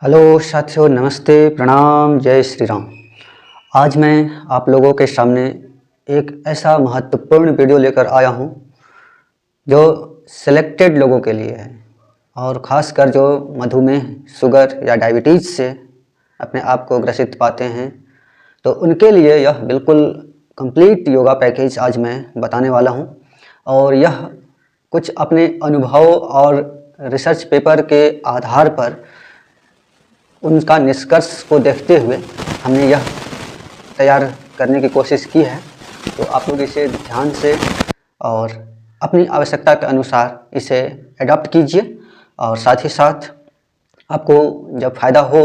Hello साथियों, नमस्ते, प्रणाम, जय श्री राम। आज मैं आप लोगों के सामने एक ऐसा महत्वपूर्ण वीडियो लेकर आया हूं जो सिलेक्टेड लोगों के लिए है और ख़ासकर जो मधुमेह, शुगर या डायबिटीज़ से अपने आप को ग्रसित पाते हैं, तो उनके लिए यह बिल्कुल कंप्लीट योगा पैकेज आज मैं बताने वाला हूं। और यह कुछ अपने अनुभव और रिसर्च पेपर के आधार पर उनका निष्कर्ष को देखते हुए हमने यह तैयार करने की कोशिश की है। तो आप लोग इसे ध्यान से और अपनी आवश्यकता के अनुसार इसे एडॉप्ट कीजिए और साथ ही साथ आपको जब फ़ायदा हो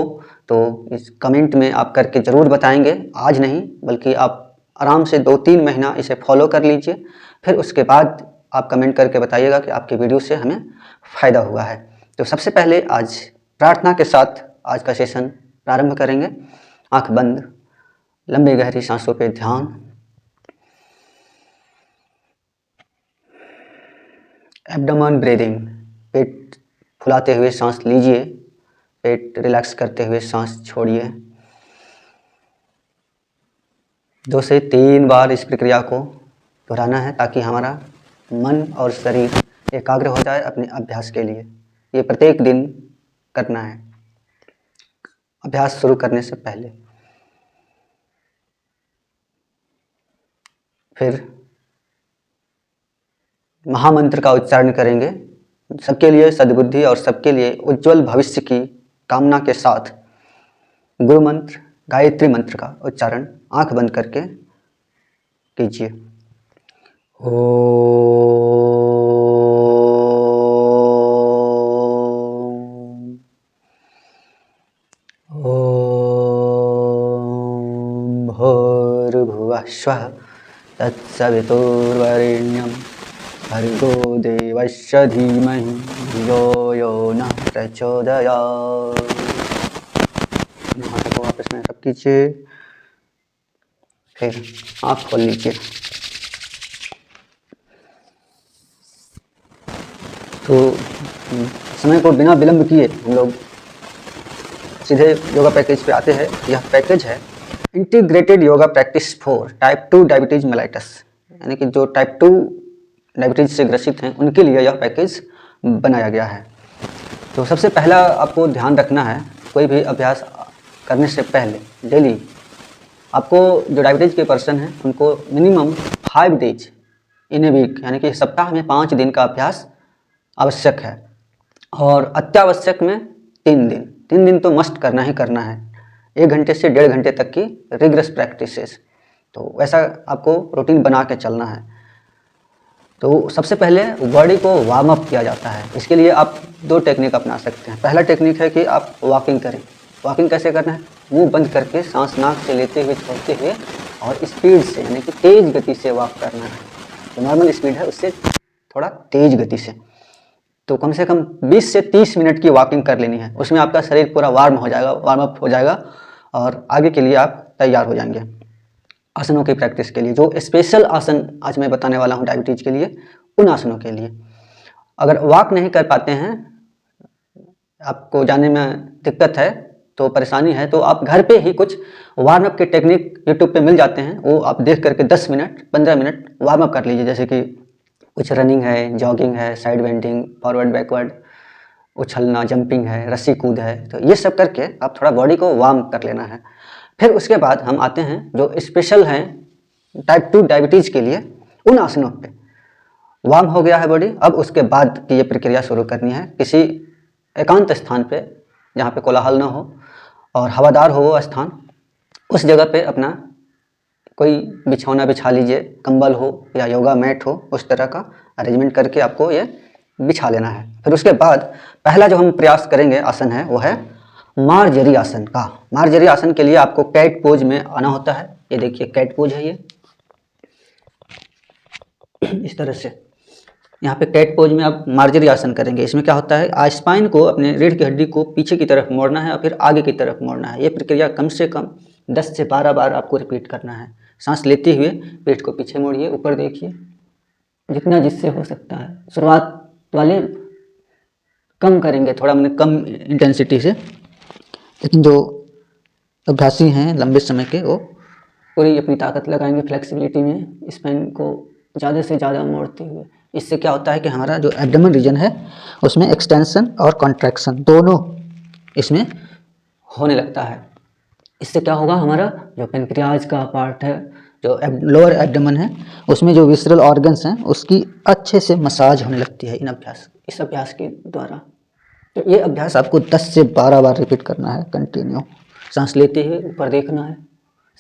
तो इस कमेंट में आप करके ज़रूर बताएंगे। आज नहीं बल्कि आप आराम से 2-3 महीना इसे फॉलो कर लीजिए, फिर उसके बाद आप कमेंट करके बताइएगा कि आपके वीडियो से हमें फ़ायदा हुआ है। तो सबसे पहले आज प्रार्थना के साथ आज का सेशन प्रारंभ करेंगे। आंख बंद, लंबी गहरी सांसों पे ध्यान। एब्डोमेन ब्रीदिंग, पेट फुलाते हुए सांस लीजिए, पेट रिलैक्स करते हुए सांस छोड़िए। 2 से 3 बार इस प्रक्रिया को दोहराना है ताकि हमारा मन और शरीर एकाग्र हो जाए अपने अभ्यास के लिए। ये प्रत्येक दिन करना है अभ्यास शुरू करने से पहले। फिर महामंत्र का उच्चारण करेंगे। सबके लिए सद्बुद्धि और सबके लिए उज्जवल भविष्य की कामना के साथ गुरु मंत्र, गायत्री मंत्र का उच्चारण आंख बंद करके कीजिए। ओम भूर्भुवः स्वः तत्सवितुर्वरेण्यं भर्गो देवस्य धीमहि धियो यो नः प्रचोदयात्। हाथों को आपस में रख कीजिए, फिर आँख खोल लीजिए। तो समय को बिना विलंब किए हम लोग सीधे योगा पैकेज पे आते हैं। यह पैकेज है integrated yoga practice for type 2 diabetes mellitus, यानी कि जो टाइप 2 डायबिटीज से ग्रसित हैं उनके लिए यह पैकेज बनाया गया है। तो सबसे पहला आपको ध्यान रखना है, कोई भी अभ्यास करने से पहले डेली आपको जो डायबिटीज के पर्सन हैं उनको minimum 5 days in a week, यानी कि सप्ताह में 5 दिन का अभ्यास आवश्यक है और अत्यावश्यक में 3 दिन। 3 दिन तो मस्ट करना ही करना है, 1 घंटे से 1.5 घंटे तक की रिगरस प्रैक्टिसेस। तो वैसा आपको रूटीन बना के चलना है। तो सबसे पहले बॉडी को वार्म अप किया जाता है। इसके लिए आप 2 टेक्निक अपना सकते हैं। पहला टेक्निक है कि आप वॉकिंग करें। वॉकिंग कैसे करना है? मुंह बंद करके सांस नाक से लेते हुए छोड़ते हुए और स्पीड से, यानी कि तेज़ गति से वॉक करना है। जो नॉर्मल स्पीड है उससे थोड़ा तेज़ गति से। तो कम से कम 20 से 30 मिनट की वॉकिंग कर लेनी है। उसमें आपका शरीर पूरा वार्म अप हो जाएगा और आगे के लिए आप तैयार हो जाएंगे आसनों की प्रैक्टिस के लिए। जो स्पेशल आसन आज मैं बताने वाला हूँ डायबिटीज के लिए, उन आसनों के लिए। अगर वॉक नहीं कर पाते हैं, आपको जाने में दिक्कत है, तो परेशानी है, तो आप घर पे ही कुछ वार्म अप के टेक्निक यूट्यूब पे मिल जाते हैं, वो आप देख करके 10 मिनट 15 मिनट वार्म अप कर लीजिए। जैसे कि कुछ रनिंग है, जॉगिंग है, साइड बेंडिंग, फॉरवर्ड बैकवर्ड, उछलना, जंपिंग है, रस्सी कूद है। तो ये सब करके आप थोड़ा बॉडी को वार्म कर लेना है। फिर उसके बाद हम आते हैं जो स्पेशल हैं टाइप 2 डायबिटीज़ के लिए, उन आसनों पे। वार्म हो गया है बॉडी, अब उसके बाद की ये प्रक्रिया शुरू करनी है किसी एकांत स्थान पे जहाँ पे कोलाहल ना हो और हवादार हो वो स्थान। उस जगह पे अपना कोई बिछौना बिछा लीजिए, कंबल हो या योगा मैट हो, उस तरह का अरेंजमेंट करके आपको ये बिछा लेना है। फिर उसके बाद पहला जो हम प्रयास करेंगे आसन है वो है मार्जरी आसन का। मार्जरी आसन के लिए आपको कैट पोज में आना होता है। ये देखिए कैट पोज है, ये इस तरह से। यहाँ पे कैट पोज में आप मार्जरी आसन करेंगे। इसमें क्या होता है, स्पाइन को, अपने रीढ़ की हड्डी को पीछे की तरफ मोड़ना है और फिर आगे की तरफ मोड़ना है। ये प्रक्रिया कम से कम 10 से 12 बार आपको रिपीट करना है। सांस लेते हुए पेट को पीछे मोड़िए, ऊपर देखिए, जितना जिससे हो सकता है। शुरुआत वाले कम करेंगे, थोड़ा मैंने कम इंटेंसिटी से लेकिन जो अभ्यासी हैं लंबे समय के, वो पूरी अपनी ताकत लगाएंगे फ्लेक्सिबिलिटी में, स्पाइन को ज़्यादा से ज़्यादा मोड़ते हुए। इससे क्या होता है कि हमारा जो एब्डोमेन रीजन है उसमें एक्सटेंशन और कॉन्ट्रैक्शन दोनों इसमें होने लगता है। इससे क्या होगा, हमारा जो पेनक्रियाज का पार्ट है, जो लोअर एब्डोमेन है, उसमें जो विसरल ऑर्गन्स हैं उसकी अच्छे से मसाज होने लगती है इस अभ्यास के द्वारा। तो ये अभ्यास आपको 10 से 12 बार रिपीट करना है कंटिन्यू। सांस लेते हुए ऊपर देखना है,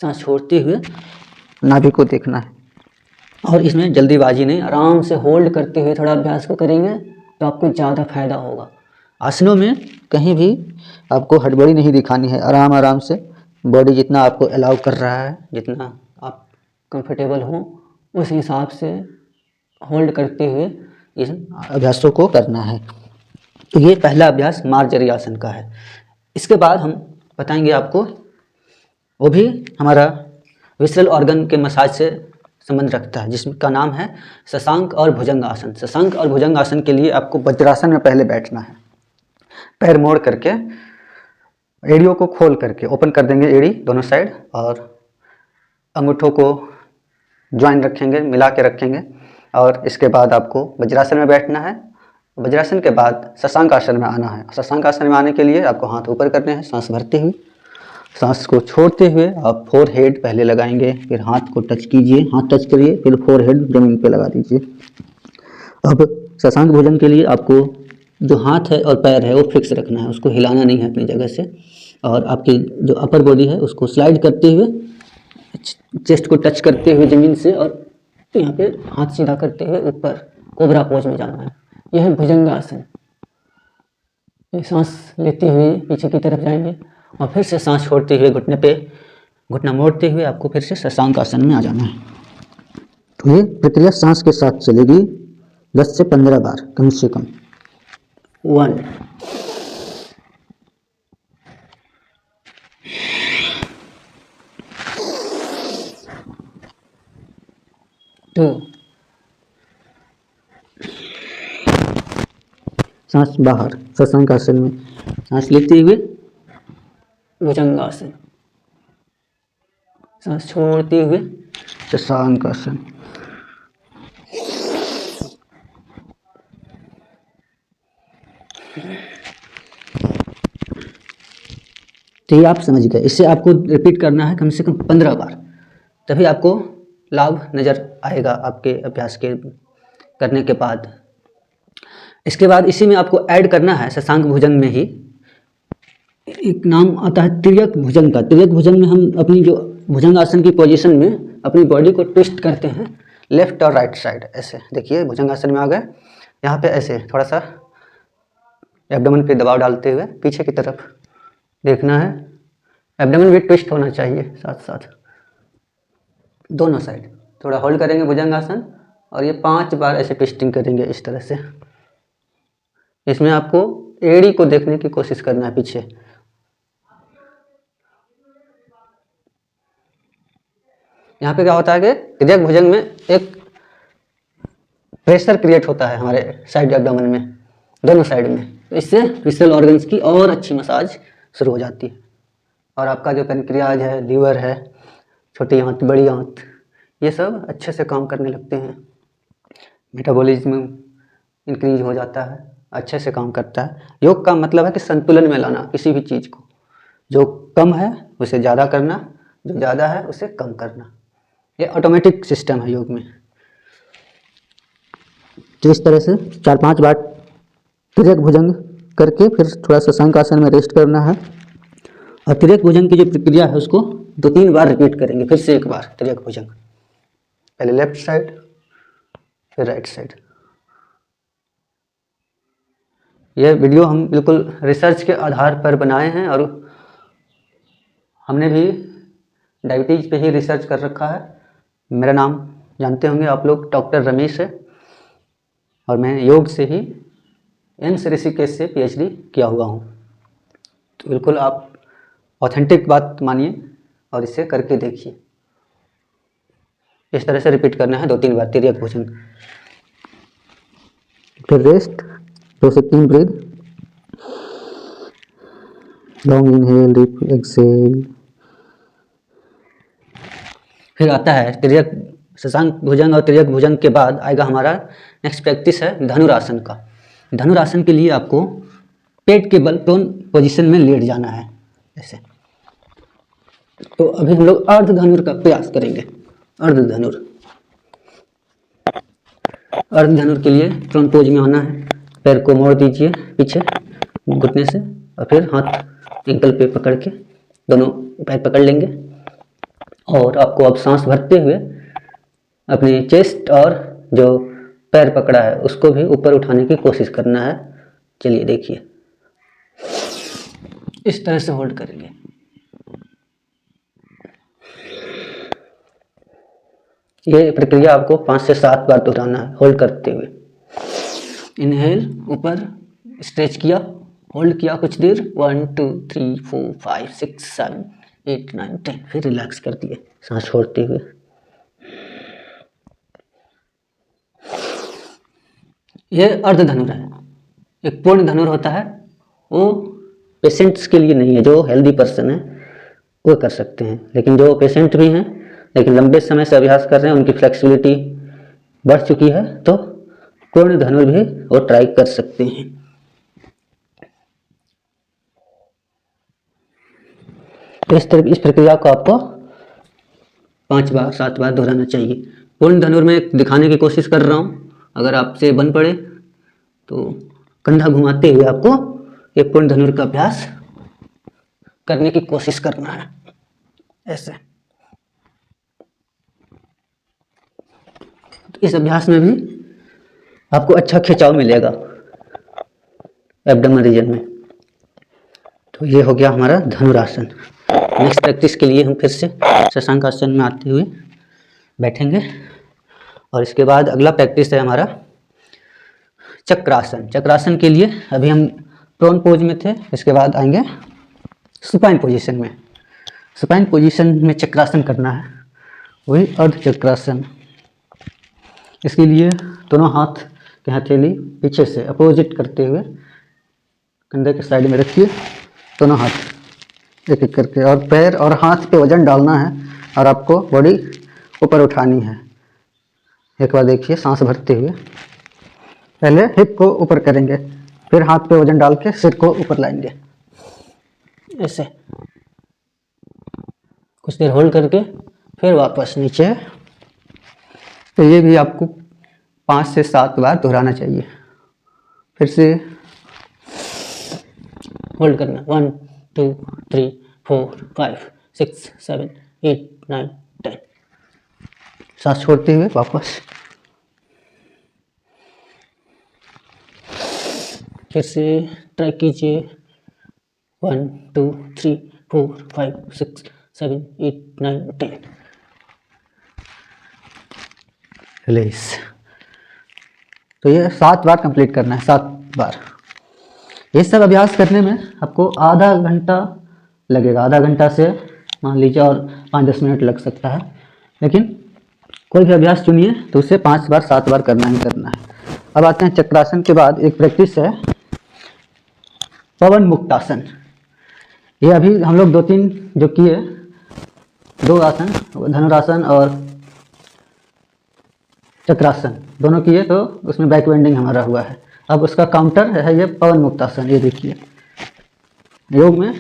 सांस छोड़ते हुए नाभि को देखना है, और इसमें जल्दीबाजी नहीं, आराम से होल्ड करते हुए थोड़ा अभ्यास को करेंगे तो आपको ज़्यादा फायदा होगा। आसनों में कहीं भी आपको हड़बड़ी नहीं दिखानी है, आराम आराम से बॉडी जितना आपको अलाउ कर रहा है, जितना आप कंफर्टेबल हो उस हिसाब से होल्ड करते हुए इस अभ्यासों को करना है। तो ये पहला अभ्यास मार्जरी आसन का है। इसके बाद हम बताएंगे आपको, वो भी हमारा विसरल ऑर्गन के मसाज से संबंध रखता है, जिसका नाम है शशांक और भुजंग आसन। शशांक और भुजंग आसन के लिए आपको वज्रासन में पहले बैठना है। पैर मोड़ करके, एड़ियों को खोल करके ओपन कर देंगे एड़ी दोनों साइड, और अंगूठों को ज्वाइन रखेंगे, मिला के रखेंगे, और इसके बाद आपको वज्रासन में बैठना है। वज्रासन के बाद शशांक आसन में आना है। शशांक आसन में आने के लिए आपको हाथ ऊपर करने हैं, सांस भरते हुए, सांस को छोड़ते हुए आप फोरहेड पहले लगाएंगे, फिर हाथ को टच कीजिए, हाथ टच करिए, फिर फोरहेड जमीन पे लगा दीजिए। अब शशांक भोजन के लिए आपको जो हाथ है और पैर है वो फिक्स रखना है, उसको हिलाना नहीं है अपनी जगह से, और आपकी जो अपर बॉडी है उसको स्लाइड करते हुए, चेस्ट को टच करते हुए ज़मीन से, और यहाँ पे हाथ सीधा करते हुए ऊपर कोबरा पोज में जाना है। यह है भुजंगासन। सांस लेते हुए पीछे की तरफ जाएंगे, और फिर से सांस छोड़ते हुए घुटना मोड़ते हुए आपको फिर से शशांक आसन में आ जाना है। तो ये प्रक्रिया सांस के साथ चलेगी 10 से 15 बार कम से कम। 1 2, सांस बाहर शशांक आसन में, सांस लेते हुए भुजंगासन, सांस छोड़ते हुए शशांक आसन। तो ये आप समझ गए। इससे आपको रिपीट करना है कम से कम 15 बार, तभी आपको लाभ नज़र आएगा आपके अभ्यास के करने के बाद। इसके बाद इसी में आपको ऐड करना है, शशांक भुजंग में ही एक नाम आता है तिर्यक भुजंग का। तिर्यक भुजंग में हम अपनी जो भुजंग आसन की पोजीशन में अपनी बॉडी को ट्विस्ट करते हैं लेफ्ट और राइट साइड। ऐसे देखिए, भुजंग आसन में आ गए, यहाँ पे ऐसे थोड़ा सा एब्डोमेन पे दबाव डालते हुए पीछे की तरफ देखना है। एब्डोमेन भी ट्विस्ट होना चाहिए साथ साथ, दोनों साइड। थोड़ा होल्ड करेंगे भुजंग आसन, और ये 5 बार ऐसे ट्विस्टिंग करेंगे इस तरह से। इसमें आपको एड़ी को देखने की कोशिश करना है पीछे। यहाँ पे क्या होता है कि तिर्यक भुजंग में एक प्रेशर क्रिएट होता है हमारे साइड एब्डोमेन में, दोनों साइड में। तो इससे विसरल ऑर्गन्स की और अच्छी मसाज शुरू हो जाती है, और आपका जो पेनक्रियाज है, लीवर है, छोटी आंत, बड़ी आंत, ये सब अच्छे से काम करने लगते हैं। मेटाबॉलिज्म इंक्रीज हो जाता है, अच्छे से काम करता है। योग का मतलब है कि संतुलन में लाना किसी भी चीज़ को, जो कम है उसे ज़्यादा करना, जो ज़्यादा है उसे कम करना। ये ऑटोमेटिक सिस्टम है योग में। तो इस तरह से 4-5 बार तिर्यक भुजंग करके फिर थोड़ा शशांक आसन में रेस्ट करना है, और तिर्यक भुजंग की जो प्रक्रिया है उसको 2-3 बार रिपीट करेंगे। फिर से एक बार तिर्यक भुजंग, पहले लेफ्ट साइड फिर राइट साइड। यह वीडियो हम बिल्कुल रिसर्च के आधार पर बनाए हैं, और हमने भी डायबिटीज़ पे ही रिसर्च कर रखा है। मेरा नाम जानते होंगे आप लोग, डॉक्टर रमेश है, और मैं योग से ही एम्स ऋषिकेश से PhD किया हुआ हूँ। तो बिल्कुल आप ऑथेंटिक बात मानिए और इसे करके देखिए। इस तरह से रिपीट करना है 2-3 बार तिर्यक भुजंग। फिर रेस्ट, 2 से 3 breath. Long inhale, deep exhale. फिर आता है तिर्यक शशांक भुजंग, और तिर्यक भुजंग के बाद आएगा हमारा नेक्स्ट प्रैक्टिस है धनुरासन का। धनुरासन के लिए आपको पेट के बल प्रोन पोजीशन में लेट जाना है ऐसे। तो अभी हम लोग अर्ध धनुर का प्रयास करेंगे। अर्ध धनुर, अर्ध धनुर के लिए प्रोन पोज में आना है, पैर को मोड़ दीजिए पीछे घुटने से, और फिर हाथ एंकल पे पकड़ के दोनों पैर पकड़ लेंगे, और आपको अब सांस भरते हुए अपनी चेस्ट और जो पैर पकड़ा है उसको भी ऊपर उठाने की कोशिश करना है। चलिए देखिए, इस तरह से होल्ड करेंगे। ये प्रक्रिया आपको 5 से 7 बार दोहराना है होल्ड करते हुए। इनहेल, ऊपर स्ट्रेच किया, होल्ड किया कुछ देर, 1 2 3 4 5 6 7 8 9 10, फिर रिलैक्स कर दिए सांस छोड़ते हुए। ये अर्ध धनुर है। एक पूर्ण धनुर होता है, वो पेशेंट्स के लिए नहीं है, जो हेल्दी पर्सन है वो कर सकते हैं, लेकिन जो पेशेंट भी हैं लेकिन लंबे समय से अभ्यास कर रहे हैं, उनकी फ्लेक्सिबिलिटी बढ़ चुकी है, तो पूर्ण धनुर भी वो ट्राई कर सकते हैं। तो इस प्रक्रिया को आपको 5 बार 7 बार दोहराना चाहिए। पूर्ण धनुर में दिखाने की कोशिश कर रहा हूँ, अगर आपसे बन पड़े तो कंधा घुमाते हुए आपको ये पूर्ण धनुर का अभ्यास करने की कोशिश करना है ऐसे। तो इस अभ्यास में भी आपको अच्छा खिंचाव मिलेगा एब्डोमेन रीजन में। तो ये हो गया हमारा धनुरासन। नेक्स्ट प्रैक्टिस के लिए हम फिर से शशांक आसन में आते हुए बैठेंगे, और इसके बाद अगला प्रैक्टिस है हमारा चक्रासन। चक्रासन के लिए अभी हम प्रोन पोज में थे, इसके बाद आएंगे सुपाइन पोजीशन में। सुपाइन पोजीशन में चक्रासन करना है, वही अर्ध चक्रासन। इसके लिए दोनों हाथ की हथेली पीछे से अपोजिट करते हुए कंधे के साइड में रखिए, दोनों हाथ एक एक करके, और पैर और हाथ पे वजन डालना है और आपको बॉडी ऊपर उठानी है। एक बार देखिए, सांस भरते हुए पहले हिप को ऊपर करेंगे, फिर हाथ पे वजन डाल के सिर को ऊपर लाएंगे ऐसे। कुछ देर होल्ड करके फिर वापस नीचे। तो ये भी आपको 5 से 7 बार दोहराना चाहिए। फिर से होल्ड करना, 1 2 3 4 5 6 7 8 9 10। सांस छोड़ते हुए वापस। फिर से ट्राई कीजिए, 1 2 3 4 5 6 7 8 9 10। रिलीज। तो ये 7 बार कंप्लीट करना है, 7 बार। ये सब अभ्यास करने में आपको आधा घंटा लगेगा, आधा घंटा से मान लीजिए और 5-10 मिनट लग सकता है, लेकिन कोई भी अभ्यास चुनिए तो उसे 5 बार 7 बार करना ही करना है। अब आते हैं चक्रासन के बाद एक प्रैक्टिस है पवन मुक्तासन। ये अभी हम लोग 2-3 जो किए, 2 आसन, धनुरासन और चक्रासन दोनों किए, तो उसमें बैक बेंडिंग हमारा हुआ है। अब उसका काउंटर है ये पवन मुक्तासन। ये देखिए, योग में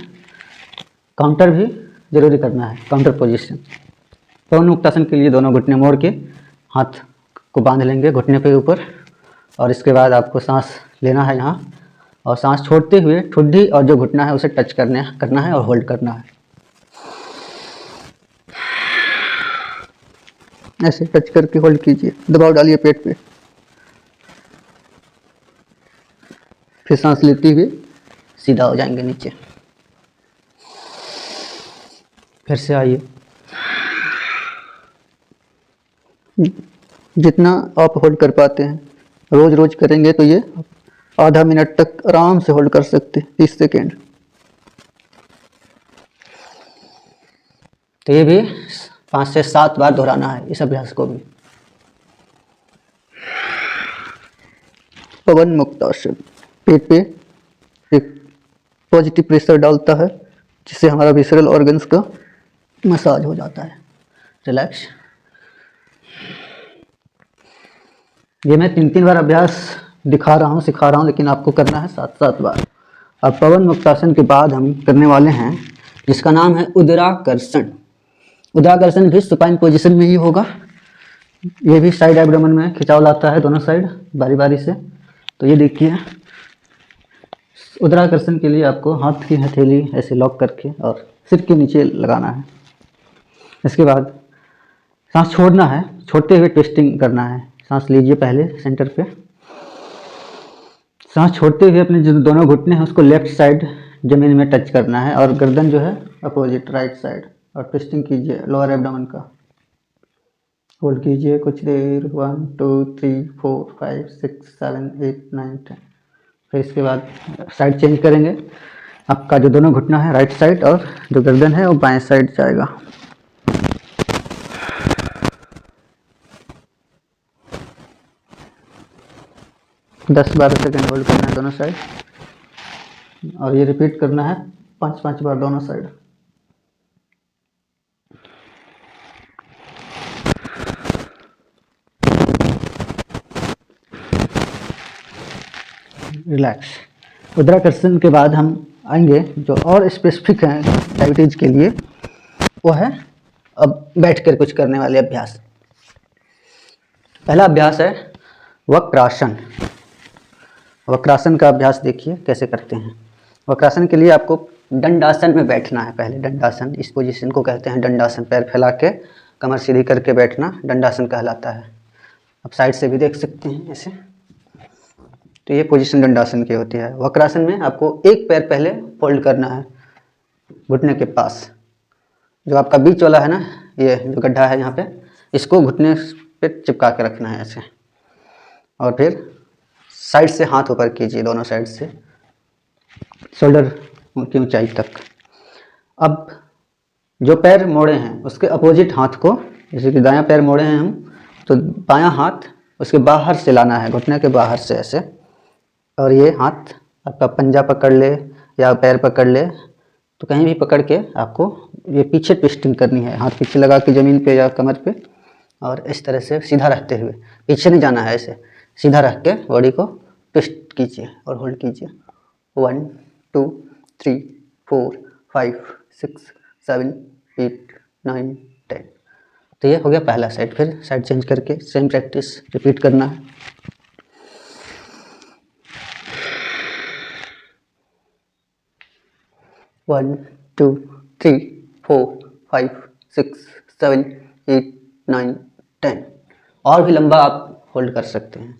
काउंटर भी जरूरी करना है, काउंटर पोजीशन। पवन मुक्तासन के लिए दोनों घुटने मोड़ के हाथ को बांध लेंगे घुटने पे ऊपर, और इसके बाद आपको सांस लेना है यहाँ, और सांस छोड़ते हुए ठुड्डी और जो घुटना है उसे टच करना है और होल्ड करना है। ऐसे टच करके होल्ड कीजिए, दबाव डालिए पेट पे, फिर सांस लेते हुए सीधा हो जाएंगे नीचे। फिर से आइए, जितना आप होल्ड कर पाते हैं, रोज रोज करेंगे तो ये आधा मिनट तक आराम से होल्ड कर सकते हैं, 30 सेकेंड। तो ये भी 5 से 7 बार दोहराना है इस अभ्यास को भी। पवन मुक्तासन, पेट पे एक पॉजिटिव प्रेशर डालता है, जिससे हमारा विसरल ऑर्गन्स का मसाज हो जाता है। रिलैक्स। ये मैं 3-3 बार अभ्यास दिखा रहा हूँ, सिखा रहा हूँ, लेकिन आपको करना है 7-7 बार। अब पवन मुक्तासन के बाद हम करने वाले हैं जिसका नाम है उदराकर्षण। उदराकर्षण भी सुपाइन पोजीशन में ही होगा। ये भी साइड एब्डोमेन में खिंचाव लाता है, दोनों साइड बारी बारी से। तो ये देखिए, उदराकर्षण के लिए आपको हाथ की हथेली ऐसे लॉक करके और सिर के नीचे लगाना है। इसके बाद सांस छोड़ना है, छोड़ते हुए ट्विस्टिंग करना है। सांस लीजिए पहले सेंटर पे, सांस छोड़ते हुए अपने जो दोनों घुटने हैं उसको लेफ्ट साइड जमीन में टच करना है और गर्दन जो है अपोजिट राइट साइड, और ट्विस्टिंग कीजिए लोअर एब्डोमेन का। होल्ड कीजिए कुछ देर, 1 2 3 4 5 6 7 8 9 10। फिर इसके बाद साइड चेंज करेंगे। आपका जो दोनों घुटना है राइट साइड और जो गर्दन है वो बाएं साइड जाएगा। दस 12 सेकेंड होल्ड करना है दोनों साइड, और ये रिपीट करना है 5-5 बार दोनों साइड। रिलैक्स। उदराकर्षण के बाद हम आएंगे जो और स्पेसिफिक हैं डायबिटीज के लिए, वो है अब बैठ कर कुछ करने वाले अभ्यास। पहला अभ्यास है वक्रासन। वक्रासन का अभ्यास देखिए कैसे करते हैं। वक्रासन के लिए आपको दंडासन में बैठना है। पहले दंडासन, इस पोजीशन को कहते हैं दंडासन। पैर फैला के कमर सीधी करके बैठना दंडासन कहलाता है। आप साइड से भी देख सकते हैं ऐसे। तो ये पोजीशन दंडासन की होती है। वक्रासन में आपको एक पैर पहले फोल्ड करना है घुटने के पास, जो आपका बीच वाला है ना, ये जो गड्ढा है यहाँ पे, इसको घुटने पे चिपका के रखना है ऐसे। और फिर साइड से हाथ ऊपर कीजिए, दोनों साइड से शोल्डर की ऊंचाई तक। अब जो पैर मोड़े हैं उसके अपोजिट हाथ को, जैसे कि दायां पैर मोड़े हैं हम, तो बायां हाथ उसके बाहर से लाना है, घुटने के बाहर से ऐसे। और ये हाथ आपका पंजा पकड़ ले या पैर पकड़ ले, तो कहीं भी पकड़ के आपको ये पीछे ट्विस्टिंग करनी है। हाथ पीछे लगा के ज़मीन पे या कमर पे, और इस तरह से सीधा रहते हुए, पीछे नहीं जाना है, ऐसे सीधा रख के बॉडी को ट्विस्ट कीजिए और होल्ड कीजिए। 1 2 3 4 5 6 7 8 9 10। तो ये हो गया पहला साइड। फिर साइड चेंज करके सेम प्रैक्टिस रिपीट करना है। वन 2 3 4 5 6 7 8 9 10। और भी लंबा आप होल्ड कर सकते हैं।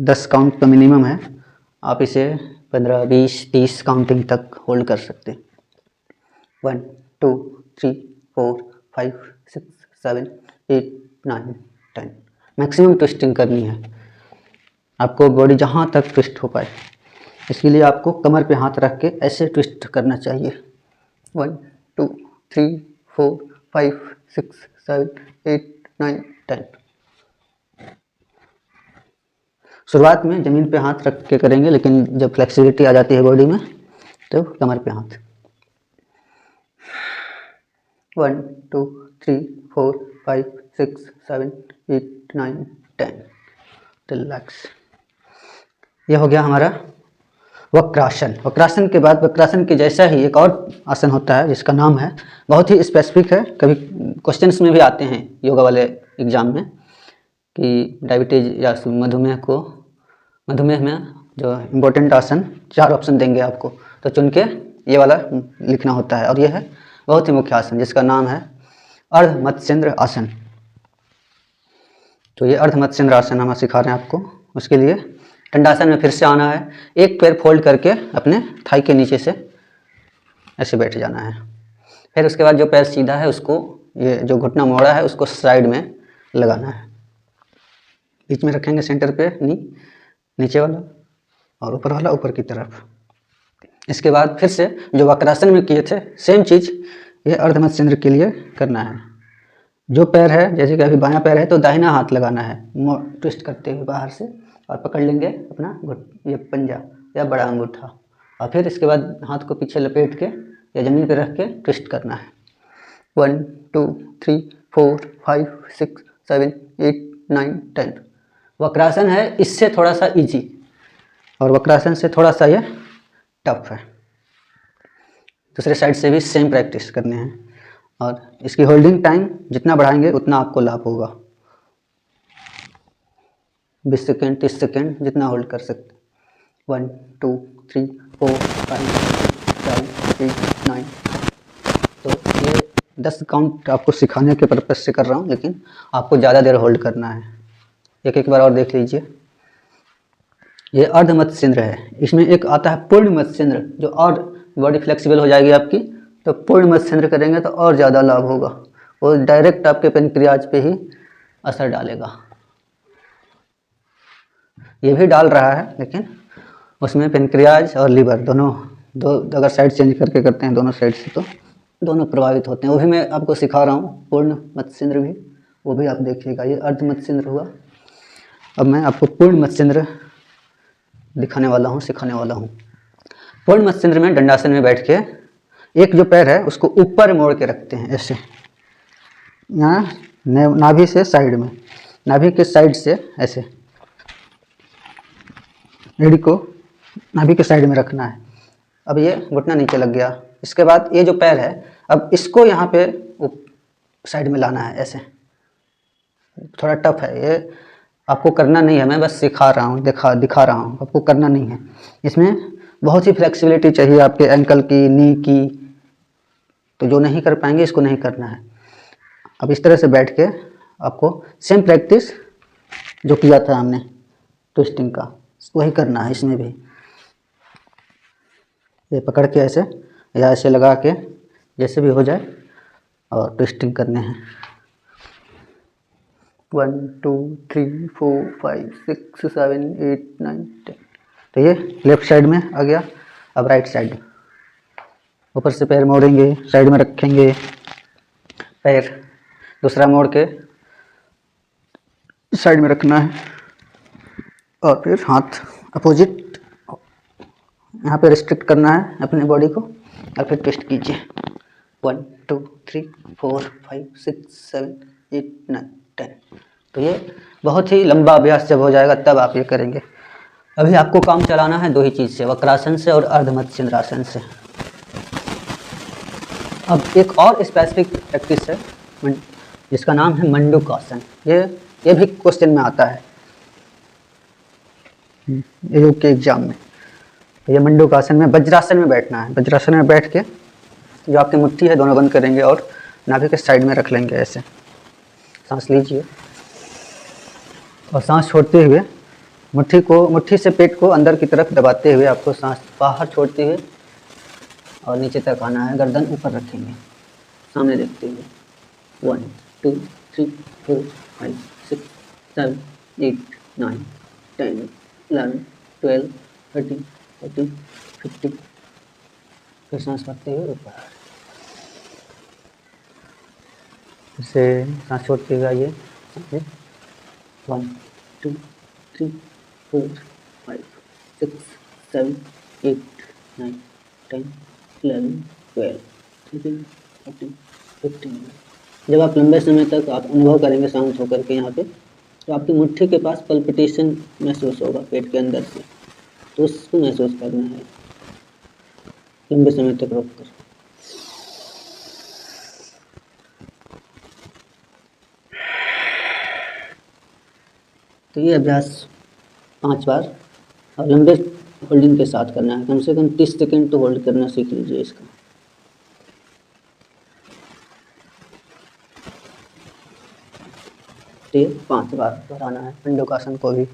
10 काउंट का मिनिमम है, आप इसे 15 20 30 काउंटिंग तक होल्ड कर सकते हैं। 1 2 3 4 5 6 7 8 9 10। मैक्सिमम ट्विस्टिंग करनी है आपको, बॉडी जहाँ तक ट्विस्ट हो पाए। इसके लिए आपको कमर पे हाथ रख के ऐसे ट्विस्ट करना चाहिए। 1 2 3 4 5 6 7 8 9 10। शुरुआत में ज़मीन पे हाथ रख के करेंगे, लेकिन जब फ्लेक्सिबिलिटी आ जाती है बॉडी में तो कमर पे हाथ। 1 2 3 4 5 6 7 8 9 10। रिलैक्स। यह हो गया हमारा वक्रासन। वक्रासन के बाद वक्रासन के जैसा ही एक और आसन होता है जिसका नाम है, बहुत ही स्पेसिफिक है, कभी क्वेश्चंस में भी आते हैं योगा वाले एग्जाम में, कि डायबिटीज या मधुमेह में जो इम्पोर्टेंट आसन 4 ऑप्शन देंगे आपको, तो चुन के ये वाला लिखना होता है। और ये है बहुत ही मुख्य आसन जिसका नाम है अर्धमत्स्येंद्र आसन। तो ये अर्धमत्स्येंद्र आसन हम सिखा रहे हैं आपको। उसके लिए दंडासन में फिर से आना है, एक पैर फोल्ड करके अपने थाई के नीचे से ऐसे बैठ जाना है। फिर उसके बाद जो पैर सीधा है उसको, ये जो घुटना मोड़ा है उसको साइड में लगाना है। बीच में रखेंगे सेंटर पे नीचे वाला, और ऊपर वाला ऊपर की तरफ। इसके बाद फिर से जो वक्रासन में किए थे सेम चीज़ ये अर्धमत्स्येंद्र के लिए करना है। जो पैर है, जैसे कि अभी बायां पैर है तो दाहिना हाथ लगाना है ट्विस्ट करते हुए बाहर से, और पकड़ लेंगे अपना ये पंजा या बड़ा अंगूठा, और फिर इसके बाद हाथ को पीछे लपेट के या ज़मीन पे रख के ट्विस्ट करना है। 1 2 3 4 5 6 7 8 9 10। वक्रासन है इससे थोड़ा सा इजी, और वक्रासन से थोड़ा सा ये टफ है। दूसरे साइड से भी सेम प्रैक्टिस करने हैं, और इसकी होल्डिंग टाइम जितना बढ़ाएंगे उतना आपको लाभ होगा। 20 सेकेंड 30 सेकेंड जितना होल्ड कर सकते। 1 2 3 4 5 6 7 8 9। तो ये 10 काउंट आपको सिखाने के पर्पज से कर रहा हूँ, लेकिन आपको ज़्यादा देर होल्ड करना है। एक बार और देख लीजिए। ये अर्ध मत्स्येंद्र है, इसमें एक आता है पूर्ण मत्स्येंद्र, जो और बॉडी फ्लेक्सिबल हो जाएगी आपकी। तो पूर्ण मत्स्येंद्र करेंगे तो और ज़्यादा लाभ होगा, वो डायरेक्ट आपके पेनक्रियाज पे ही असर डालेगा। ये भी डाल रहा है, लेकिन उसमें पेनक्रियाज और लीवर दोनों अगर साइड चेंज करके करते हैं दोनों साइड से, तो दोनों प्रभावित होते हैं। वो भी मैं आपको सिखा रहा हूँ, पूर्ण मत्स्येंद्र भी, वो भी आप देखिएगा। ये अर्ध मत्स्येंद्र हुआ, अब मैं आपको पूर्ण मत्स्येंद्र दिखाने वाला हूँ, सिखाने वाला हूँ। पूर्ण मत्स्येंद्र में दंडासन में बैठ के एक जो पैर है उसको ऊपर मोड़ के रखते हैं, ऐसे यहाँ नाभि से साइड में, नाभि के साइड से ऐसे एड़ी को नाभि के साइड में रखना है। अब ये घुटना नीचे लग गया। इसके बाद ये जो पैर है, अब इसको यहाँ पे साइड में लाना है, ऐसे। थोड़ा टफ है ये, आपको करना नहीं है, मैं बस सिखा रहा हूँ, दिखा रहा हूँ, आपको करना नहीं है। इसमें बहुत ही फ्लेक्सिबिलिटी चाहिए आपके एंकल की, नी की, तो जो नहीं कर पाएंगे इसको नहीं करना है। अब इस तरह से बैठ के आपको सेम प्रैक्टिस जो किया था हमने ट्विस्टिंग का, वही करना है इसमें भी। ये पकड़ के ऐसे या ऐसे लगा के, जैसे भी हो जाए, और ट्विस्टिंग करने हैं। 1 2 3 4 5 6 7 8 9 10। तो ये लेफ्ट साइड में आ गया। अब राइट साइड, ऊपर से पैर मोड़ेंगे, साइड में रखेंगे, पैर दूसरा मोड़ के साइड में रखना है, और फिर हाथ अपोजिट यहाँ पे रिस्ट्रिक्ट करना है अपने बॉडी को, और फिर ट्विस्ट कीजिए। 1 2 3 4 5 6 7 8 9 10। तो ये बहुत ही लंबा अभ्यास जब हो जाएगा तब आप ये करेंगे। अभी आपको काम चलाना है दो ही चीज़ से, वक्रासन से और अर्ध मत्स्येंद्रासन से। अब एक और स्पेसिफिक प्रैक्टिस है जिसका नाम है मंडूकासन। ये भी क्वेश्चन में आता है योग के एग्जाम में। ये मंडूकासन में वज्रासन में बैठना है। वज्रासन में बैठ के जो आपकी मुट्ठी है दोनों बंद करेंगे और नाभि के साइड में रख लेंगे, ऐसे। सांस लीजिए और सांस छोड़ते हुए मुट्ठी से पेट को अंदर की तरफ दबाते हुए आपको सांस बाहर छोड़ते हुए और नीचे तक आना है। गर्दन ऊपर रखेंगे, सामने देखते हुए। 1 2 3 4 5 6 7 8 9 10 11 12 13 14 15। फिर सांस भरते हुए ऊपर, फिर से सांस छोड़ते हुए आइए। 1 2 3 4 5 6 7 8 9 10 11 12 13 14 15। जब आप लंबे समय तक आप अनुभव करेंगे शांत होकर के यहाँ पे, तो आपकी मुट्ठी के पास पल्पिटेशन महसूस होगा पेट के अंदर से, तो उसको महसूस करना है लंबे समय तक रोक कर। तो ये अभ्यास 5 बार और लंबे होल्डिंग के साथ करना है। कम से कम 30 सेकेंड तो होल्ड करना सीख लीजिए इसका। तो ये 5 बार दोहराना है मंडूकासन को भी।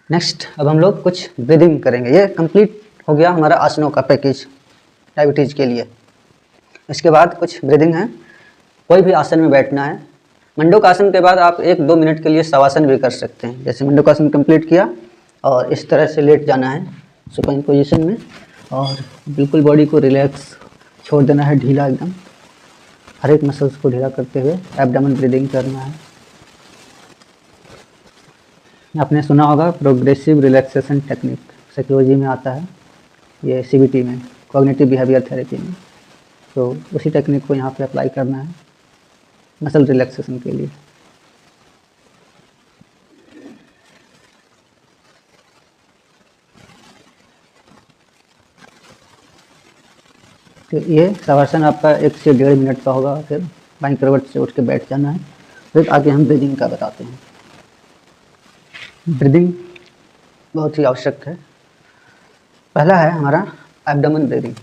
नेक्स्ट अब हम लोग कुछ ब्रीदिंग करेंगे। ये कंप्लीट हो गया हमारा आसनों का पैकेज डायबिटीज़ के लिए। इसके बाद कुछ ब्रीदिंग है। कोई भी आसन में बैठना है। मंडूकासन के बाद आप 1-2 मिनट के लिए शवासन भी कर सकते हैं। जैसे मंडूकासन कंप्लीट किया और इस तरह से लेट जाना है सुपाइन पोजीशन में, और बिल्कुल बॉडी को रिलैक्स छोड़ देना है, ढीला एकदम। हर एक मसल्स को ढीला करते हुए एब्डोमेन ब्रीदिंग करना है। आपने सुना होगा प्रोग्रेसिव रिलैक्सेशन टेक्निक, साइकोलॉजी में आता है, ये सीबीटी में, कॉग्निटिव बिहेवियर थेरेपी में। तो उसी टेक्निक को यहाँ पे अप्लाई करना है मसल रिलैक्सेशन के लिए। तो ये सवासन आपका 1 से 1.5 मिनट का होगा। फिर बाईं करवट से उठ के बैठ जाना है। फिर आगे हम ब्रीदिंग का बताते हैं। ब्रीदिंग बहुत ही आवश्यक है। पहला है हमारा एब्डोमेन ब्रीदिंग।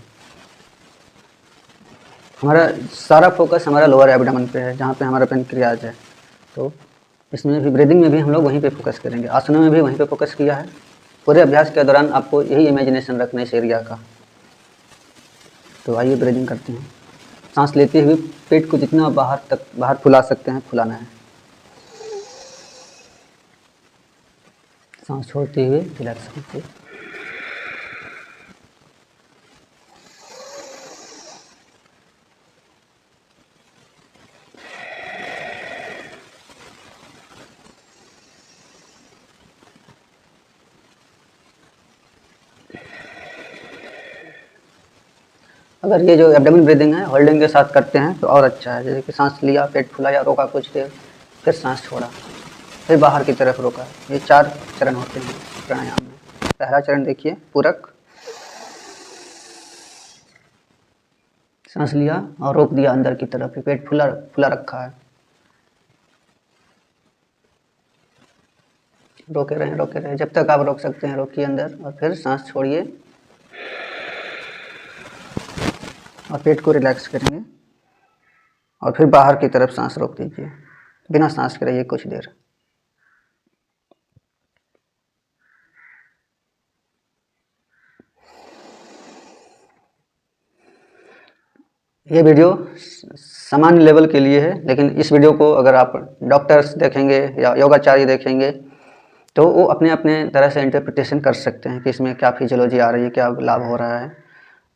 हमारा सारा फोकस हमारा लोअर एब्डोमेन पे है, जहाँ पे हमारा पेनक्रियाज है। तो इसमें भी ब्रीदिंग में भी हम लोग वहीं पे फोकस करेंगे। आसनों में भी वहीं पे फोकस किया है। पूरे अभ्यास के दौरान आपको यही इमेजिनेशन रखना है इस एरिया का। तो आइए ब्रीदिंग करते हैं। सांस लेते हुए पेट को जितना बाहर फुला सकते हैं फुलाना है। सांस छोड़ते हुए रिलैक्स करते हुए। अगर ये जो एब्डोमेन ब्रीदिंग है होल्डिंग के साथ करते हैं तो और अच्छा है। जैसे कि सांस लिया, पेट फुला या रोका कुछ देर, फिर सांस छोड़ा, फिर बाहर की तरफ रोका। ये 4 चरण होते हैं प्राणायाम में। पहला चरण देखिए, पूरक। सांस लिया और रोक दिया अंदर की तरफ, पेट फुला फुला रखा है। रोके रहें जब तक आप रोक सकते हैं रोकिए अंदर, और फिर सांस छोड़िए और पेट को रिलैक्स करेंगे और फिर बाहर की तरफ सांस रोक दीजिए। बिना सांस के रहिए कुछ देर। ये वीडियो सामान्य लेवल के लिए है, लेकिन इस वीडियो को अगर आप डॉक्टर्स देखेंगे या योगाचार्य देखेंगे तो वो अपने अपने तरह से इंटरप्रिटेशन कर सकते हैं कि इसमें क्या फिजियोलॉजी आ रही है, क्या लाभ हो रहा है।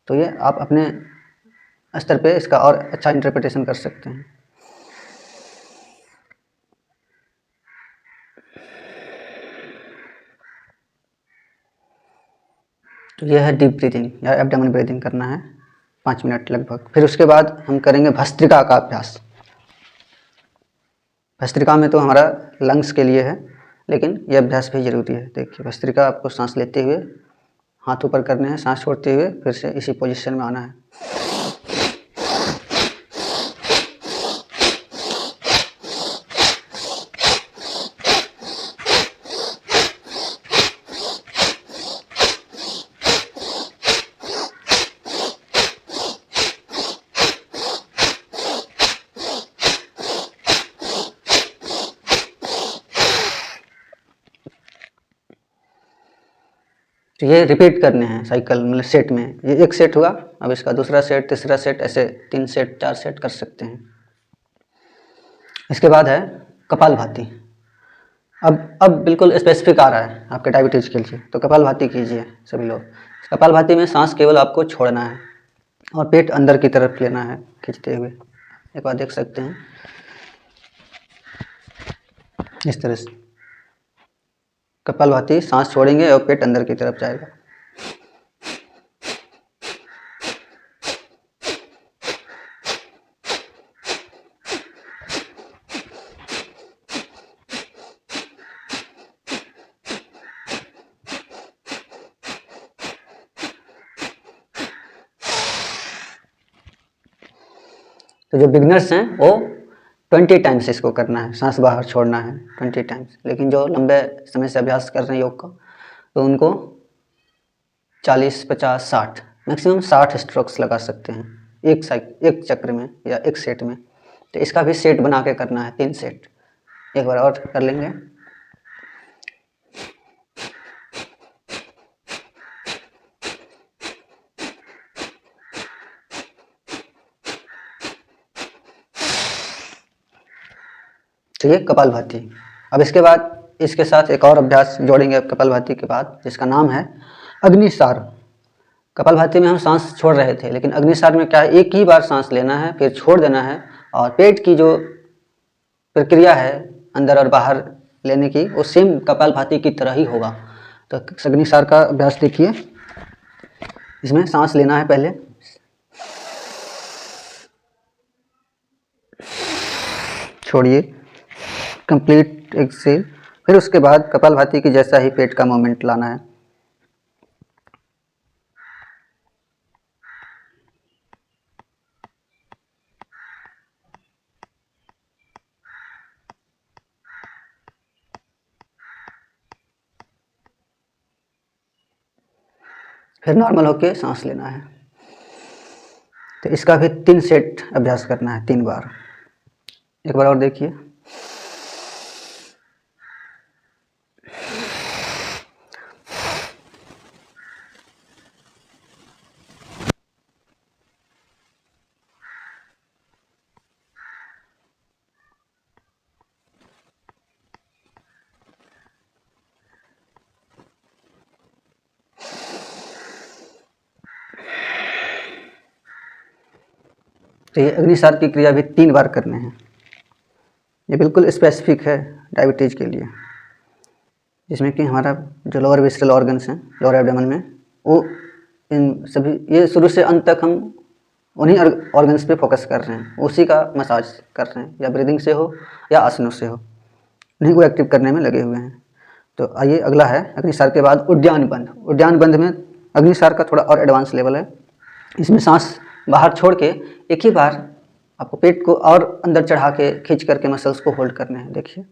तो ये आप अपने स्तर पे इसका और अच्छा इंटरप्रिटेशन कर सकते हैं। तो यह है डीप ब्रीदिंग या एब्डोमेन ब्रीदिंग करना है 5 मिनट लगभग। फिर उसके बाद हम करेंगे भस्त्रिका का अभ्यास। भस्त्रिका में तो हमारा लंग्स के लिए है, लेकिन यह अभ्यास भी जरूरी है। देखिए भस्त्रिका आपको सांस लेते हुए हाथ ऊपर करने हैं, सांस छोड़ते हुए फिर से इसी पोजीशन में आना है। तो ये रिपीट करने हैं साइकिल, मतलब सेट में। ये 1 सेट हुआ, अब इसका दूसरा सेट, तीसरा सेट, ऐसे 3 सेट 4 सेट कर सकते हैं। इसके बाद है कपालभाति। अब बिल्कुल स्पेसिफिक आ रहा है आपके डायबिटीज़ के लिए, तो कपालभाति कीजिए सभी लोग। कपालभाति में सांस केवल आपको छोड़ना है और पेट अंदर की तरफ लेना है खींचते हुए। एक बार देख सकते हैं इस तरह से कपालभाति, सांस छोड़ेंगे और पेट अंदर की तरफ जाएगा। तो जो बिगनर्स हैं वो 20 टाइम्स इसको करना है, सांस बाहर छोड़ना है 20 टाइम्स। लेकिन जो लंबे समय से अभ्यास कर रहे हैं योग का, तो उनको 40, 50, 60, मैक्सिमम 60 स्ट्रोक्स लगा सकते हैं एक चक्र में या एक सेट में। तो इसका भी सेट बना के करना है, 3 सेट। एक बार और कर लेंगे। तो ये कपालभाति। अब इसके बाद इसके साथ एक और अभ्यास जोड़ेंगे कपालभाति के बाद, जिसका नाम है अग्निसार। कपालभाति में हम सांस छोड़ रहे थे, लेकिन अग्निसार में क्या है, एक ही बार सांस लेना है, फिर छोड़ देना है, और पेट की जो प्रक्रिया है अंदर और बाहर लेने की वो सेम कपालभाति की तरह ही होगा। तो अग्निसार का अभ्यास देखिए। इसमें सांस लेना है, पहले छोड़िए, कंप्लीट एक्सेल, फिर उसके बाद कपालभाति की जैसा ही पेट का मूवमेंट लाना है। फिर नॉर्मल होके सांस लेना है। तो इसका भी 3 सेट अभ्यास करना है, 3 बार। एक बार और देखिए। तो ये अग्निसार की क्रिया भी 3 बार करने हैं। ये बिल्कुल स्पेसिफिक है डायबिटीज़ के लिए, जिसमें कि हमारा जो लोअर विसरल ऑर्गन्स हैं लोअर एब्डोमेन में, वो इन सभी ये शुरू से अंत तक हम उन्हीं ऑर्गन्स पे फोकस कर रहे हैं, उसी का मसाज कर रहे हैं, या ब्रीदिंग से हो या आसनों से हो, उन्हीं को एक्टिव करने में लगे हुए हैं। तो आइए अगला है अग्निसार के बाद उद्यान बंध। उद्यान बंध में अग्निसार का थोड़ा और एडवांस लेवल है। इसमें सांस बाहर छोड़ के एक ही बार आपको पेट को और अंदर चढ़ा के खींच करके मसल्स को होल्ड करने हैं। देखिए,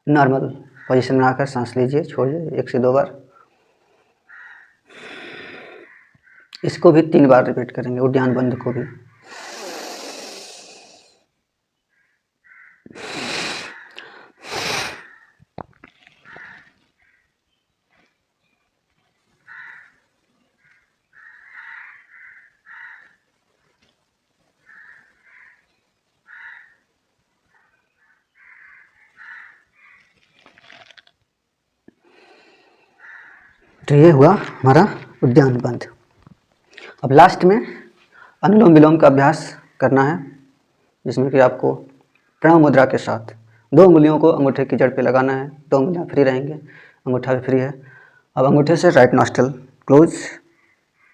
नॉर्मल पोजीशन में आकर सांस लीजिए, छोड़िए 1 से 2 बार। इसको भी 3 बार रिपीट करेंगे, उद्यान बंध को भी। तो ये हुआ हमारा उद्यान बंध। अब लास्ट में अनुलोम विलोम का अभ्यास करना है, जिसमें कि आपको प्रणव मुद्रा के साथ 2 उंगलियों को अंगूठे की जड़ पे लगाना है। 2 उंगलियां फ्री रहेंगे, अंगूठा भी फ्री है। अब अंगूठे से राइट नॉस्ट्रल क्लोज,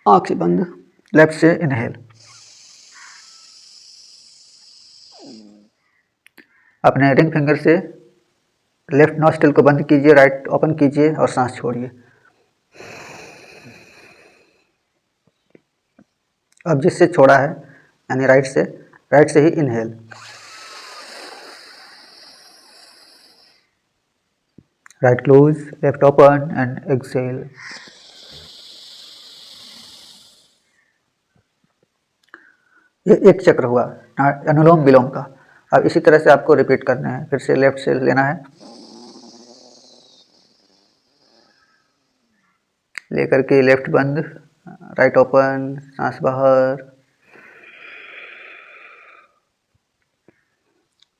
आँख बंद, लेफ्ट से इनहेल। अपने रिंग फिंगर से लेफ्ट नॉस्ट्रल को बंद कीजिए, राइट ओपन कीजिए और सांस छोड़िए। अब जिससे छोड़ा है यानी राइट से ही inhale. Right close, left open and exhale. ये एक चक्र हुआ अनुलोम विलोम का। अब इसी तरह से आपको रिपीट करना है। फिर से लेफ्ट से लेना है, लेकर के लेफ्ट बंद, राइट ओपन, सांस बाहर,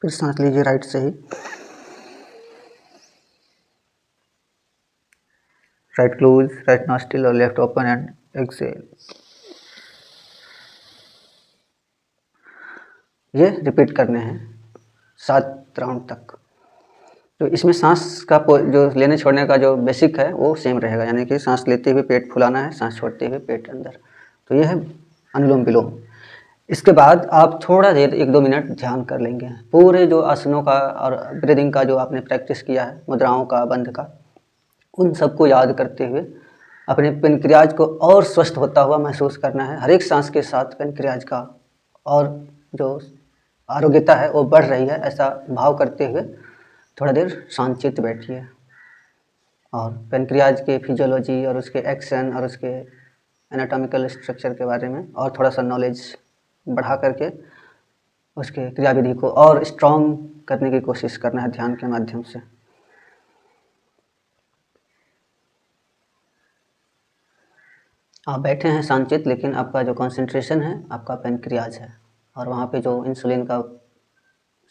फिर सांस लीजिए राइट से ही। राइट क्लोज, राइट नॉस्ट्रिल और लेफ्ट ओपन एंड एक्सहेल। ये रिपीट करने हैं 7 राउंड तक। तो इसमें सांस का जो लेने छोड़ने का जो बेसिक है वो सेम रहेगा, यानी कि सांस लेते हुए पेट फुलाना है, सांस छोड़ते हुए पेट अंदर। तो ये है अनुलोम विलोम। इसके बाद आप थोड़ा देर 1-2 मिनट ध्यान कर लेंगे। पूरे जो आसनों का और ब्रीदिंग का जो आपने प्रैक्टिस किया है, मुद्राओं का, बंध का, उन सबको याद करते हुए अपने पेनक्रियाज को और स्वस्थ होता हुआ महसूस करना है। हर एक सांस के साथ पेनक्रियाज का और जो आरोग्यता है वो बढ़ रही है, ऐसा भाव करते हुए थोड़ा देर शांतचित्त बैठिए और पेनक्रियाज के फिजियोलॉजी और उसके एक्शन और उसके एनाटॉमिकल स्ट्रक्चर के बारे में और थोड़ा सा नॉलेज बढ़ा करके उसके क्रियाविधि को और स्ट्रॉन्ग करने की कोशिश करना है ध्यान के माध्यम से। आप बैठे हैं शांतचित्त, लेकिन आपका जो कंसंट्रेशन है आपका पैनक्रियाज है, और वहाँ पे जो इंसुलिन का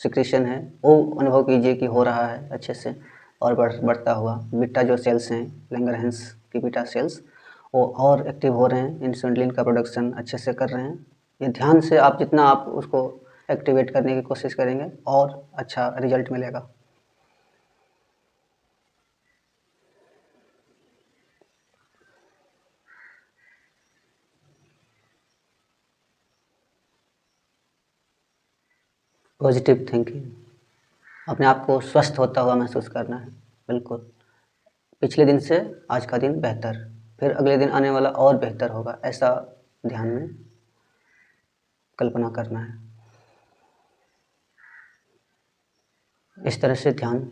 सिक्रेशन है वो अनुभव कीजिए कि हो रहा है अच्छे से और बढ़ता हुआ। बीटा जो सेल्स हैं, लैंगरहैंस की बीटा सेल्स, वो और एक्टिव हो रहे हैं, इंसुलिन का प्रोडक्शन अच्छे से कर रहे हैं। ये ध्यान से आप जितना आप उसको एक्टिवेट करने की कोशिश करेंगे और अच्छा रिजल्ट मिलेगा। पॉजिटिव थिंकिंग, अपने आप को स्वस्थ होता हुआ महसूस करना है। बिल्कुल, पिछले दिन से आज का दिन बेहतर, फिर अगले दिन आने वाला और बेहतर होगा, ऐसा ध्यान में कल्पना करना है। इस तरह से ध्यान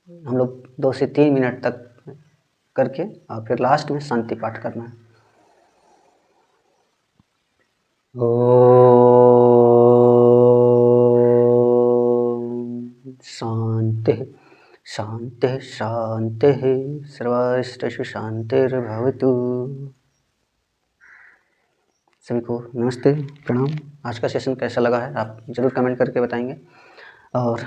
हम लोग 2 से 3 मिनट तक करके और फिर लास्ट में शांति पाठ करना है। शांति शांति शांति सर्वश्रेष्ठ शांतिर्भवतु। सभी को नमस्ते, प्रणाम। आज का सेशन कैसा लगा है आप ज़रूर कमेंट करके बताएंगे, और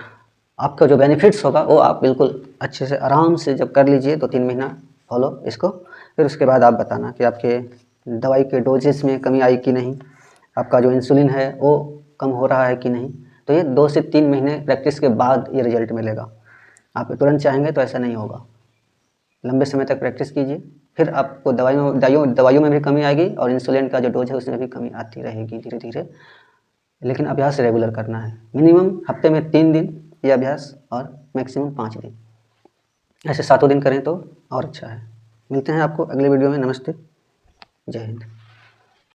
आपका जो बेनिफिट्स होगा वो आप बिल्कुल अच्छे से आराम से जब कर लीजिए 2-3 महीना फॉलो इसको, फिर उसके बाद आप बताना कि आपके दवाई के डोजेस में कमी आई कि नहीं, आपका जो इंसुलिन है वो कम हो रहा है कि नहीं। तो ये 2 से 3 महीने प्रैक्टिस के बाद ये रिजल्ट मिलेगा। आप तुरंत चाहेंगे तो ऐसा नहीं होगा। लंबे समय तक प्रैक्टिस कीजिए, फिर आपको दवाइयों में भी कमी आएगी और इंसुलिन का जो डोज है उसमें भी कमी आती रहेगी धीरे धीरे। लेकिन अभ्यास रेगुलर करना है, मिनिमम हफ्ते में 3 दिन ये अभ्यास और मैक्सिमम 5 दिन, ऐसे 7 दिन करें तो और अच्छा है। मिलते हैं आपको अगले वीडियो में। नमस्ते, जय हिंद।